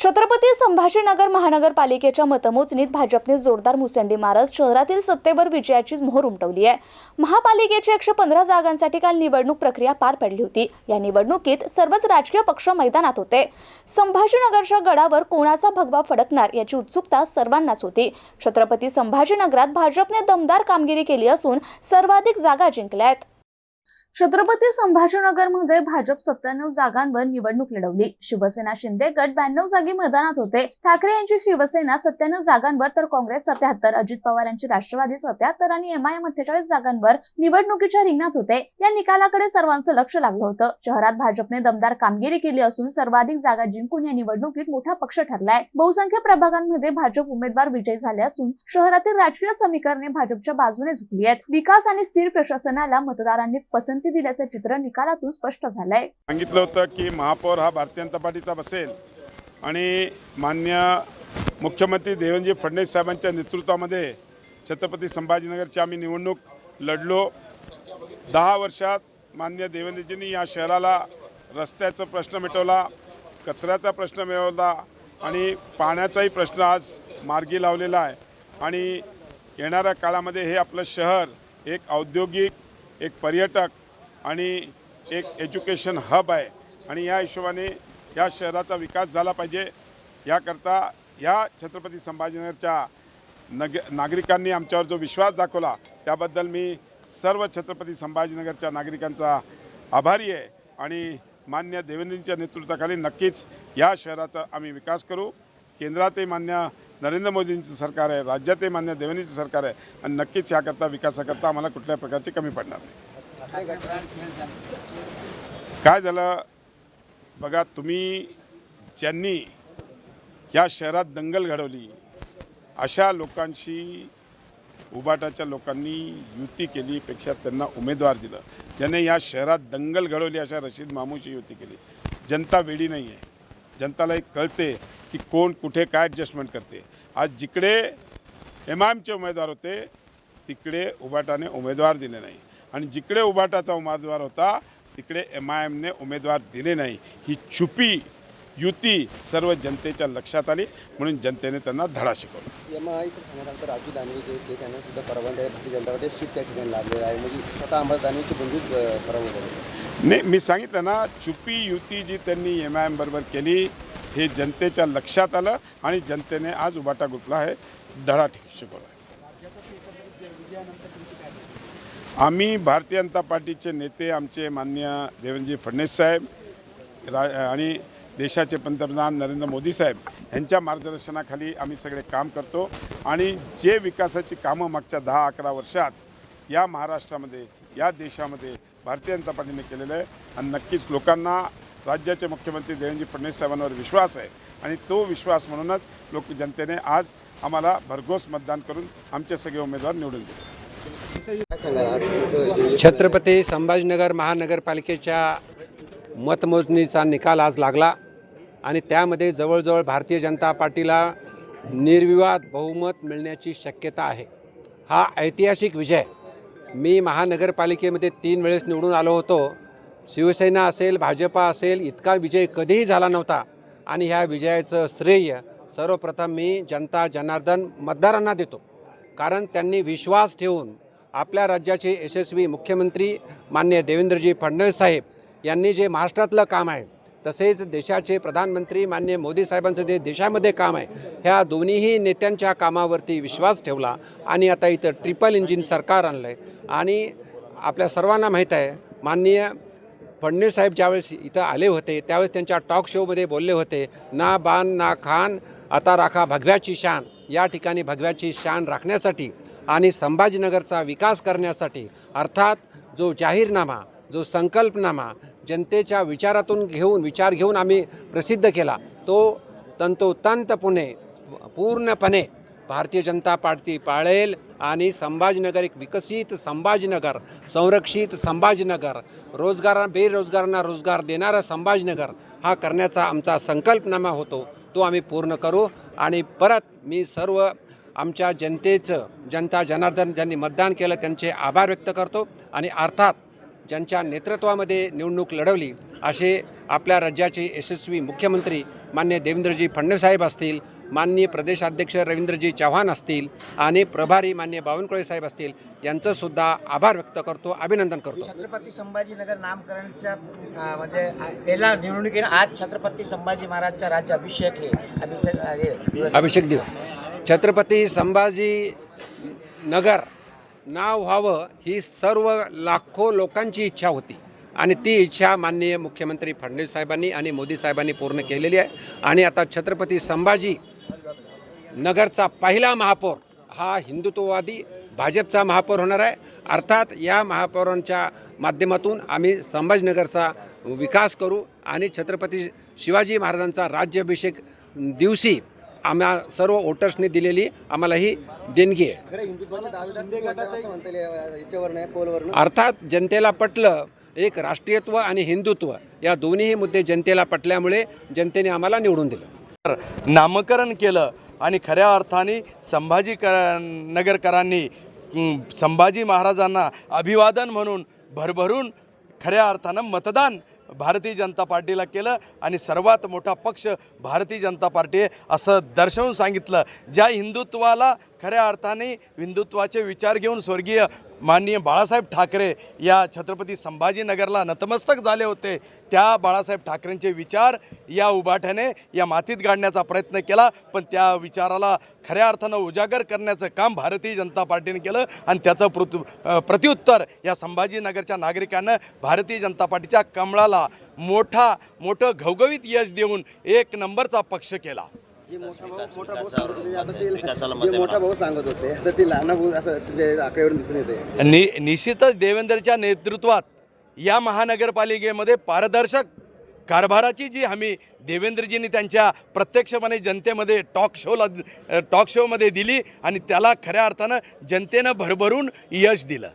छत्रपती संभाजीनगर महानगरपालिकेच्या मतमोजणीत भाजपने जोरदार मुसंडी मारत शहरातील सत्तेवर विजयाची मोहर उमटवली आहे। महापालिकेच्या 115 जागांसाठी काल निवडणूक प्रक्रिया पार पडली होती। या निवडणुकीत सर्वच राजकीय पक्ष मैदानात होते। संभाजीनगरच्या गडावर कोणाचा भगवा फडकणार याची उत्सुकता सर्वांनाच होती। छत्रपती संभाजीनगरात भाजपने दमदार कामगिरी केली असून सर्वाधिक जागा जिंकल्या आहेत। छत्रपती संभाजीनगरमध्ये भाजप 97 जागांवर निवडणूक लढवली। शिवसेना शिंदे गट 92 जागी मैदानात होते। ठाकरे यांची शिवसेना 97 जागांवर तर काँग्रेस 77, अजित पवार यांची राष्ट्रवादी 77 आणि एमआयएम 48 जागांवर निवडणुकीच्या रिंगणात होते। या निकालाकडे सर्वांचं लक्ष लागलं होतं। शहरात भाजपने दमदार कामगिरी केली असून सर्वाधिक जागा जिंकून या निवडणुकीत मोठा पक्ष ठरलाय। बहुसंख्य प्रभागांमध्ये भाजप उमेदवार विजयी झाले असून शहरातील राजकीय समीकरणे भाजपच्या बाजूने झुकली आहेत। विकास आणि स्थिर प्रशासनाला मतदारांनी पसंती दिल्याचं चित्र निकालातून स्पष्ट झालंय। सांगितलं होतं की महापौर हा भारतीय जनता पार्टीचा बसेल आणि माननीय मुख्यमंत्री देवेंद्र फडणवीस साहेबांच्या नेतृत्वामध्ये छत्रपती संभाजीनगरची आम्ही निवडणूक लढलो। 10 वर्षात माननीय देवेंद्रजींनी या शहराला रस्त्याचा प्रश्न मिटवला, कचऱ्याचा प्रश्न मिटवला आणि पाण्याचाही प्रश्न आज मार्गी लावलेला आहे। आणि येणाऱ्या काळामध्ये हे आपलं शहर एक औद्योगिक, एक पर्यटक आणि एक एज्युकेशन हब आहे आणि या हिशोबाने या शहराचा विकास झाला पाहिजे। याकरता या छत्रपती संभाजीनगरच्या नागरिकांनी आमच्यावर जो विश्वास दाखवला त्याबद्दल मी सर्व छत्रपती संभाजीनगरच्या नागरिकांचा आभारी आहे आणि मान्य देवेंद्रजींच्या नेतृत्वाखाली नक्कीच या शहराचा आम्ही विकास करू। केंद्रातही मान्य नरेंद्र मोदींचं सरकार आहे, राज्यातही मान्य देवेंद्रजींचं सरकार आहे आणि नक्कीच याकरता विकासाकरता आम्हाला कुठल्याही प्रकारची कमी पडणार नाही। काय झालं बघा, तुम्ही ज्यांनी या शहरात दंगल घडवली अशा लोकांशी उबाटाच्या लोकांनी युती केली, पेक्षा त्यांना उमेदवार दिलं। ज्याने या शहरात दंगल घडवली अशा रशीद मामूशी युती केली। जनता वेडी नाही आहे, जनताला एक कळते की कोण कुठे काय ॲडजस्टमेंट करते। आज जिकडे एमआयएमचे उमेदवार होते तिकडे उबाटाने उमेदवार दिले नाही आणि जिकडे उबाटाचा उमेदवार होता तिकडे एमआयएमने उमेदवार दिले नाही। ही छुपी युती सर्व जनतेच्या लक्षात आली म्हणून जनतेने त्यांना धडा शिकवला। एमआयकडे सांगण्यात आलं राजू दानवे जे त्यांना सुद्धा परवानगी आहे, भारतीय जनता पार्टी सीट त्या ठिकाणी लाभलेला आहे, म्हणजे स्वतः अंबादास दानवेची बंधूच परवानगी आहे। नाही, मी सांगितलं ना, छुपी युती जी त्यांनी एमआयएम बरोबर केली हे जनतेच्या लक्षात आलं आणि जनतेने आज उबाटा ग्रुपला हे धडा शिकवला। आम्ही भारतीय जनता पार्टीचे नेते आमचे माननीय देवेंद्र फडणवीस साहेब आणि देशाचे पंतप्रधान नरेंद्र मोदी साहेब यांच्या मार्गदर्शनाखाली आम्ही सगळे काम करतो आणि जे विकासाची कामं मागच्या 10-11 वर्षात या महाराष्ट्रामध्ये या देशामध्ये भारतीय जनता पार्टीने केलेलं आहे आणि नक्कीच लोकांना राज्याचे मुख्यमंत्री देवेंद्र फडणवीस साहेबांवर विश्वास आहे आणि तो विश्वास म्हणूनच जनतेने आज आम्हाला भरघोस मतदान करून आमचे सगळे उमेदवार निवडून दिले। छत्रपती संभाजीनगर महानगरपालिकेच्या मतमोजणीचा निकाल आज लागला आणि त्यामध्ये जवळजवळ भारतीय जनता पार्टीला निर्विवाद बहुमत मिळण्याची शक्यता आहे। हा ऐतिहासिक विजय। मी महानगरपालिकेमध्ये 3 वेळेस निवडून आलो होतो। शिवसेना असेल, भाजपा असेल, इतका विजय कधीही झाला नव्हता आणि ह्या विजयाचं श्रेय सर्वप्रथम मी जनता जनार्दन मतदारांना देतो, कारण त्यांनी विश्वास ठेवून आपल्या राज्याचे यशस्वी मुख्यमंत्री माननीय देवेंद्रजी फडणवीस साहेब यांनी जे महाराष्ट्रातलं काम आहे तसेच देशाचे प्रधानमंत्री माननीय मोदी साहेबांचं जे देशामध्ये काम आहे ह्या दोन्हीही नेत्यांच्या कामावरती विश्वास ठेवला आणि आता इथं ट्रिपल इंजिन सरकार आणलं आहे। आणि आपल्या सर्वांना माहीत आहे माननीय फडणवीस साहेब ज्यावेळेस इथं आले होते त्यावेळेस त्यांच्या टॉक शोमध्ये बोलले होते, ना बान ना खान आता राखा भगव्याची शान। या ठिकाणी भगव्याची शान राखण्यासाठी आणि संभाजीनगरचा विकास करण्यासाठी अर्थात जो जाहीरनामा, जो संकल्पनामा जनतेच्या विचार घेऊन आम्ही प्रसिद्ध केला तो तंतोतंतपणे पूर्णपणे भारतीय जनता पार्टी पाळेल आणि संभाजीनगर एक विकसित संभाजीनगर, संरक्षित संभाजीनगर, बेरोजगारांना रोजगार देणारा संभाजीनगर हा करण्याचा आमचा संकल्पनामा होतो, तो आम्ही पूर्ण करू। आणि परत मी सर्व आमच्या जनता जनार्दन ज्यांनी मतदान केलं त्यांचे आभार व्यक्त करतो आणि अर्थात ज्यांच्या नेतृत्वामध्ये निवडणूक लढवली असे आपल्या राज्याचे यशस्वी मुख्यमंत्री माननीय देवेंद्रजी फडणवीस साहेब असतील, माननीय प्रदेशाध्यक्ष रवींद्रजी चव्हाण असतील आणि प्रभारी माननीय बावनकुळे साहेब असतील, यांचंसुद्धा आभार व्यक्त करतो, अभिनंदन करतो. छत्रपती संभाजीनगर नामकरणच्या म्हणजे पहिला निवडणुकीने आज छत्रपती संभाजी महाराजचा राज्य अभिषेक अभिषेक दिवस. छत्रपती संभाजी नगर नाव व्हावं ही सर्व लाखो लोकांची इच्छा होती आणि ती इच्छा माननीय मुख्यमंत्री फडणवीस साहेबांनी आणि मोदी साहेबांनी पूर्ण केलेली आहे. आणि आता छत्रपती संभाजी नगरचा पहिला महापौर हा हिंदुत्ववादी भाजपचा महापौर होणार आहे. अर्थात या महापौरांच्या माध्यमातून आम्ही संभाजीनगरचा विकास करू आणि छत्रपती शिवाजी महाराजांचा राज्याभिषेक दिवशी आम्हा सर्व वोटर्सनी दिलेली आम्हाला ही देणगी आहे. खरं हिंदुत्वाच्या दावेदार असं म्हणता येईल याच्यावर नाही पोलवरनं. अर्थात जनतेला पटलं, एक राष्ट्रीयत्व आणि हिंदुत्व या दोन्हीही मुद्दे जनतेला पटल्यामुळे जनतेने आम्हाला निवडून दिलं. नामकरण केलं आणि खऱ्या अर्थाने नगरकरांनी संभाजी महाराजांना अभिवादन म्हणून भरभरून खऱ्या अर्थानं मतदान भारतीय जनता पार्टीला केलं आणि सर्वात मोठा पक्ष भारतीय जनता पार्टी आहे असं दर्शवून सांगितलं. ज्या हिंदुत्वाला खऱ्या अर्थाने हिंदुत्वाचे विचार घेऊन स्वर्गीय माननीय बाळासाहेब ठाकरे या छत्रपती संभाजीनगरला नतमस्तक झाले होते, त्या बाळासाहेब ठाकरेंचे विचार या उभाट्याने या मातीत गाडण्याचा प्रयत्न केला, पण त्या विचाराला खऱ्या अर्थानं उजागर करण्याचं काम भारतीय जनता पार्टीने केलं आणि त्याचं प्रत्युत्तर या संभाजीनगरच्या नागरिकांना भारतीय जनता पार्टीच्या कमळाला मोठं घवघवीत यश देऊन एक नंबरचा पक्ष केला. जे मोठा भाऊ सांगत होते आता ते जे मोठा भाऊ सांगत होते आता ते लहान भाऊ असं तुमच्या आकडेवरून दिसून येते. निश्चितच देवेंद्रच्या नेतृत्वात या महानगरपालिकेमध्ये पारदर्शक कारभाराची जी हमी देवेंद्रजींनी त्यांच्या प्रत्यक्षपणे जनतेमध्ये टॉक शोमध्ये दिली आणि त्याला खऱ्या अर्थानं जनतेनं भरभरून यश दिलं.